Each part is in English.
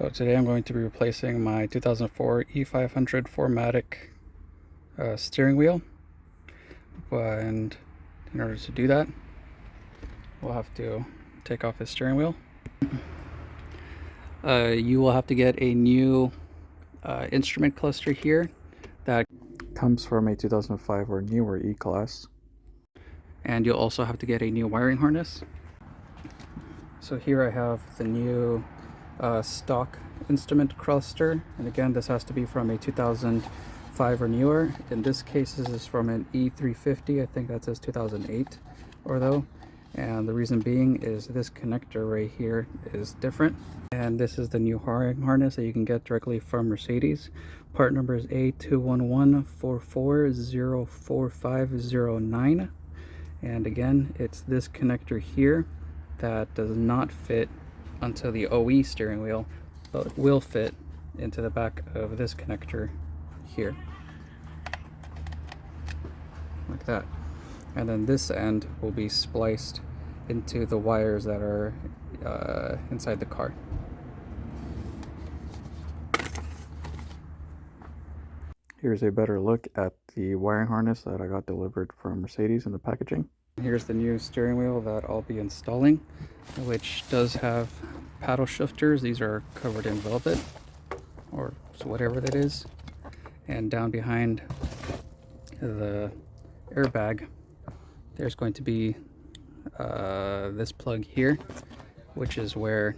So today I'm going to be replacing my 2004 e500 4matic steering wheel, and in order to do that we'll have to take off the steering wheel. You will have to get a new instrument cluster here that comes from a 2005 or newer E-Class, and you'll also have to get a new wiring harness. So here I have the new stock instrument cluster, and again this has to be from a 2005 or newer. In this case this is from an E350, I think that says 2008 or though, and the reason being is this connector right here is different, and this is the new wiring harness that you can get directly from Mercedes. Part number is A21144044509, and again it's this connector here that does not fit onto the OE steering wheel, but will fit into the back of this connector here, like that. And then this end will be spliced into the wires that are inside the car. Here's a better look at the wiring harness that I got delivered from Mercedes in the packaging. Here's the new steering wheel that I'll be installing, which does have paddle shifters. These are covered in velvet or whatever that is. And down behind the airbag there's going to be this plug here, which is where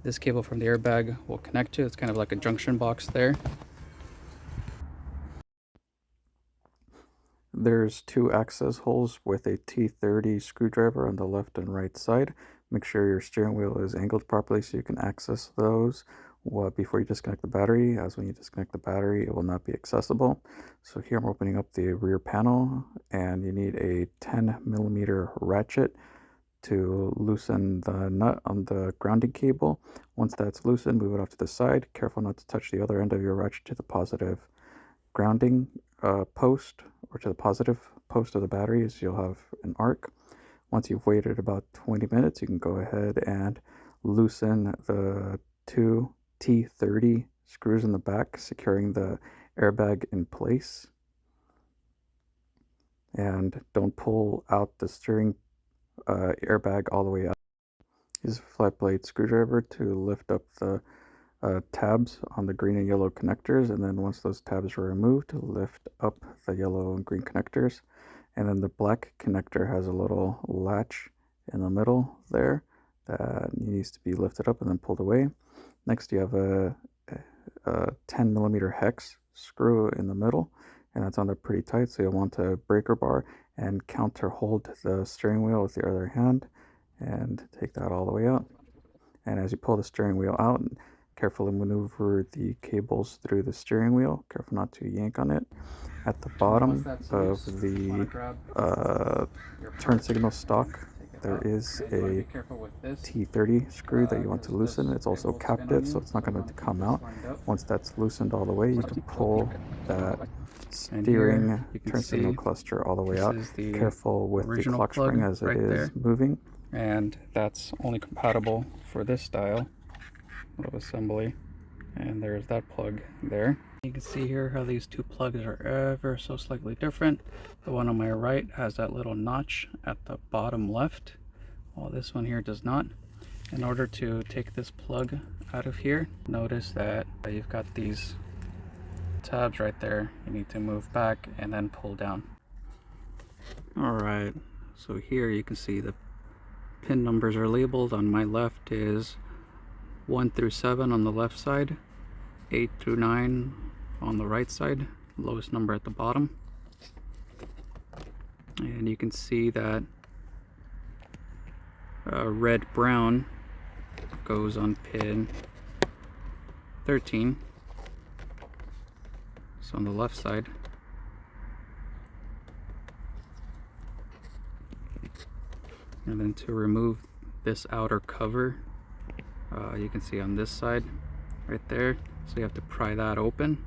this cable from the airbag will connect to. It's kind of like a junction box there. There's two access holes with a T30 screwdriver on the left and right side. Make sure your steering wheel is angled properly so you can access those before you disconnect the battery, as when you disconnect the battery it will not be accessible. So here I'm opening up the rear panel, and you need a 10mm ratchet to loosen the nut on the grounding cable. Once that's loosened, move it off to the side. Careful not to touch the other end of your ratchet to the positive grounding post, or to the positive post of the battery, as you'll have an arc. Once you've waited about 20 minutes, you can go ahead and loosen the two T30 screws in the back, securing the airbag in place. And don't pull out the steering airbag all the way out. Use a flat blade screwdriver to lift up the tabs on the green and yellow connectors, and then once those tabs are removed, lift up the yellow and green connectors. And then the black connector has a little latch in the middle there that needs to be lifted up and then pulled away. Next you have a 10mm hex screw in the middle, and that's on there pretty tight, so you'll want a breaker bar and counter hold the steering wheel with the other hand and take that all the way out. And as you pull the steering wheel out, carefully maneuver the cables through the steering wheel. Careful not to yank on it. At the bottom of the turn signal stock, there is a T30 screw that you want to loosen. It's also captive, so it's not going to come out. Once that's loosened all the way, you can pull that steering turn signal cluster all the way out. Careful with the clock spring as it is moving. And that's only compatible for this style of assembly, and there's that plug there. You can see here how these two plugs are ever so slightly different. The one on my right has that little notch at the bottom left, while this one here does not. In order to take this plug out of here, notice that you've got these tabs right there. You need to move back and then pull down. Alright, so here you can see the pin numbers are labeled. On my left is 1 through 7 on the left side, 8 through 9 on the right side, lowest number at the bottom. And you can see that red brown goes on pin 13, so on the left side. And then to remove this outer cover, you can see on this side right there, so you have to pry that open,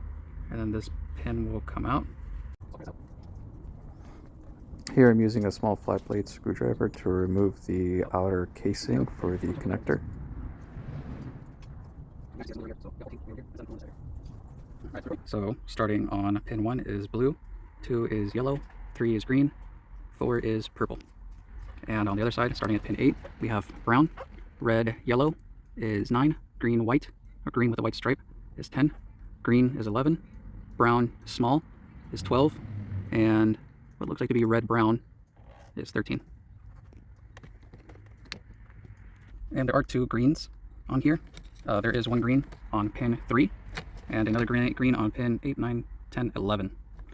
and then this pin will come out. Here I'm using a small flat blade screwdriver to remove the outer casing for the connector. So starting on pin 1 is blue, 2 is yellow, 3 is green, 4 is purple. And on the other side, starting at pin 8, we have brown, red, yellow is 9, green, white, or green with a white stripe is 10, green is 11, brown, small, is 12, and what looks like to be red-brown is 13. And there are 2 greens on here. There is 1 green on pin 3, and another green on pin 8, 9, 10, 11.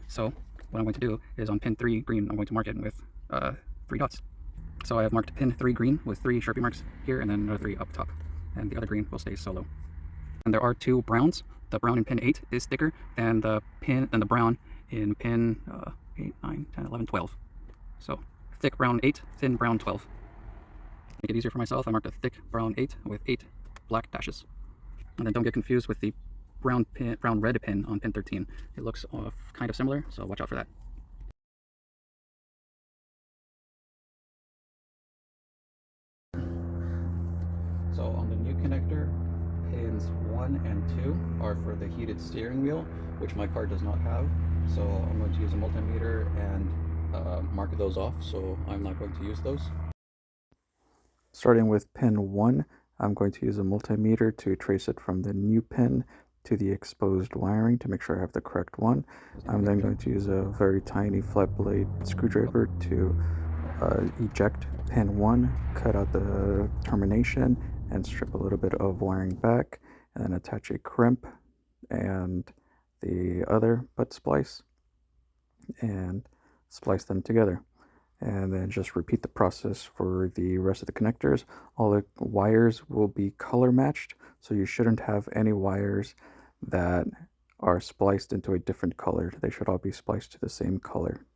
So what I'm going to do is on pin 3 green, I'm going to mark it with 3 dots. So I have marked pin 3 green with 3 Sharpie marks here, and then another 3 up top. And the other green will stay solo. And there are 2 browns. The brown in pin 8 is thicker than the brown in pin 8, 9, 10, 11, 12. So thick brown 8, thin brown 12. To make it easier for myself, I marked a thick brown 8 with 8 black dashes. And then don't get confused with the brown red pin on pin 13. It looks kind of similar, so watch out for that. So on the new connector, pins 1 and 2 are for the heated steering wheel, which my car does not have. So I'm going to use a multimeter and mark those off, so I'm not going to use those. Starting with pin 1, I'm going to use a multimeter to trace it from the new pin to the exposed wiring to make sure I have the correct one. I'm then going to use a very tiny flat blade screwdriver to eject pin 1, cut out the termination, and strip a little bit of wiring back, and then attach a crimp and the other butt splice and splice them together. And then just repeat the process for the rest of the connectors. All the wires will be color matched, so you shouldn't have any wires that are spliced into a different color. They should all be spliced to the same color.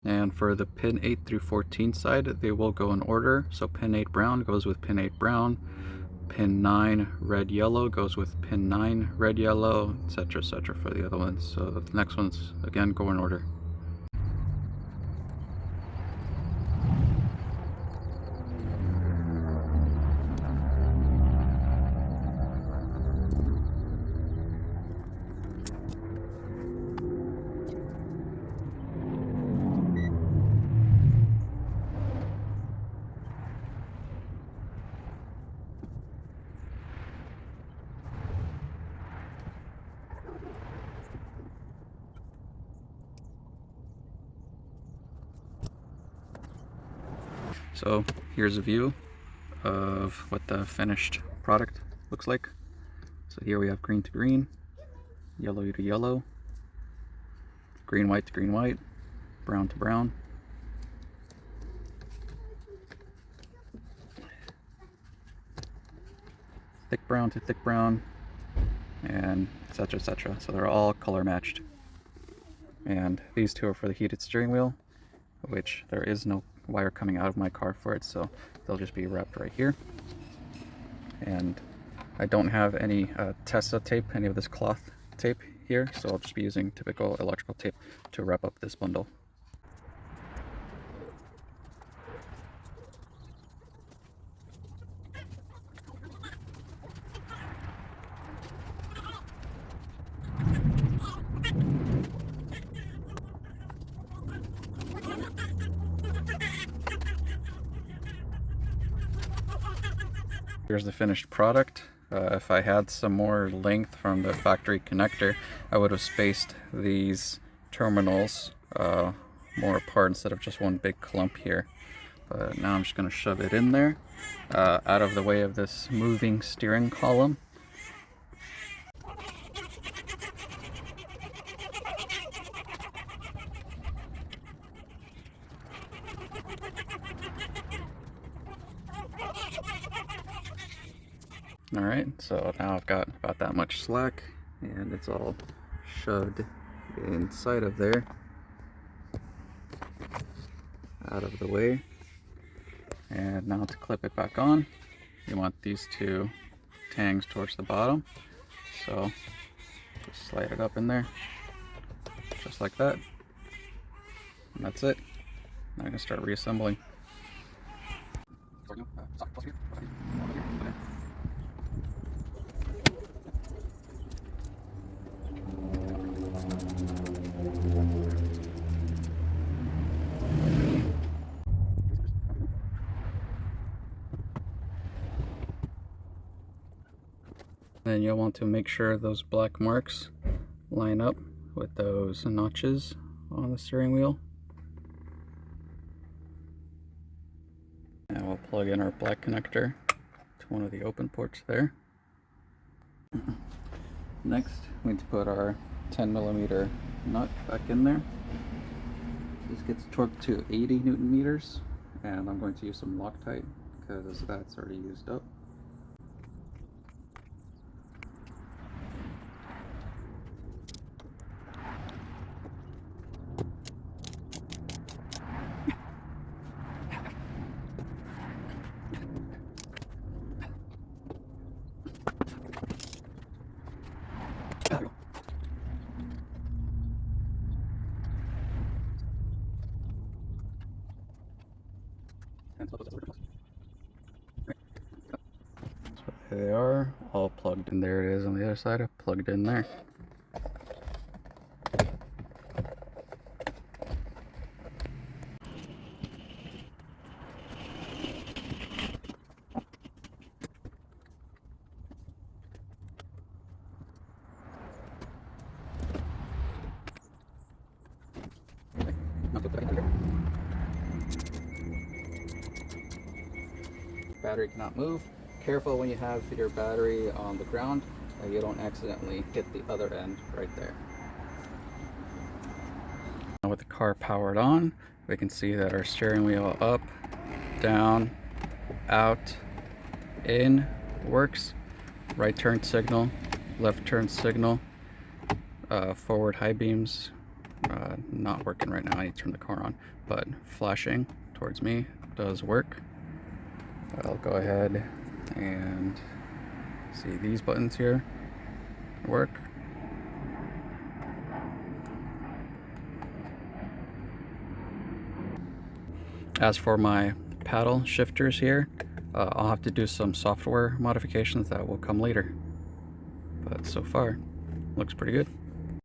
And for the pin 8 through 14 side, they will go in order. So pin 8 brown goes with pin 8 brown, pin 9 red yellow goes with pin 9 red yellow, etc., etc. for the other ones. So the next ones again go in order. So here's a view of what the finished product looks like. So here we have green to green, yellow to yellow, green white to green white, brown to brown, thick brown to thick brown, and etc., etc. So they're all color matched. And these 2 are for the heated steering wheel, which there is no wire coming out of my car for it, so they'll just be wrapped right here. And I don't have any Tessa tape, any of this cloth tape here, so I'll just be using typical electrical tape to wrap up this bundle. Here's the finished product. If I had some more length from the factory connector, I would have spaced these terminals more apart instead of just one big clump here. But now I'm just going to shove it in there, out of the way of this moving steering column. Alright, so now I've got about that much slack, and it's all shoved inside of there, out of the way. And now to clip it back on, you want these 2 tangs towards the bottom. So just slide it up in there, just like that. And that's it. Now I'm going to start reassembling. Then you'll want to make sure those black marks line up with those notches on the steering wheel. And we'll plug in our black connector to one of the open ports there. Next, we need to put our 10mm nut back in there. This gets torqued to 80 Newton meters, and I'm going to use some Loctite because that's already used up. So there they are, all plugged in. There it is on the other side, plugged in there. Battery cannot move. Careful when you have your battery on the ground that you don't accidentally hit the other end right there. Now with the car powered on, we can see that our steering wheel up, down, out, in works. Right turn signal, left turn signal, forward high beams not working right now. I need to turn the car on, but flashing towards me does work. I'll go ahead and see these buttons here work. As for my paddle shifters here, I'll have to do some software modifications that will come later. But so far, looks pretty good.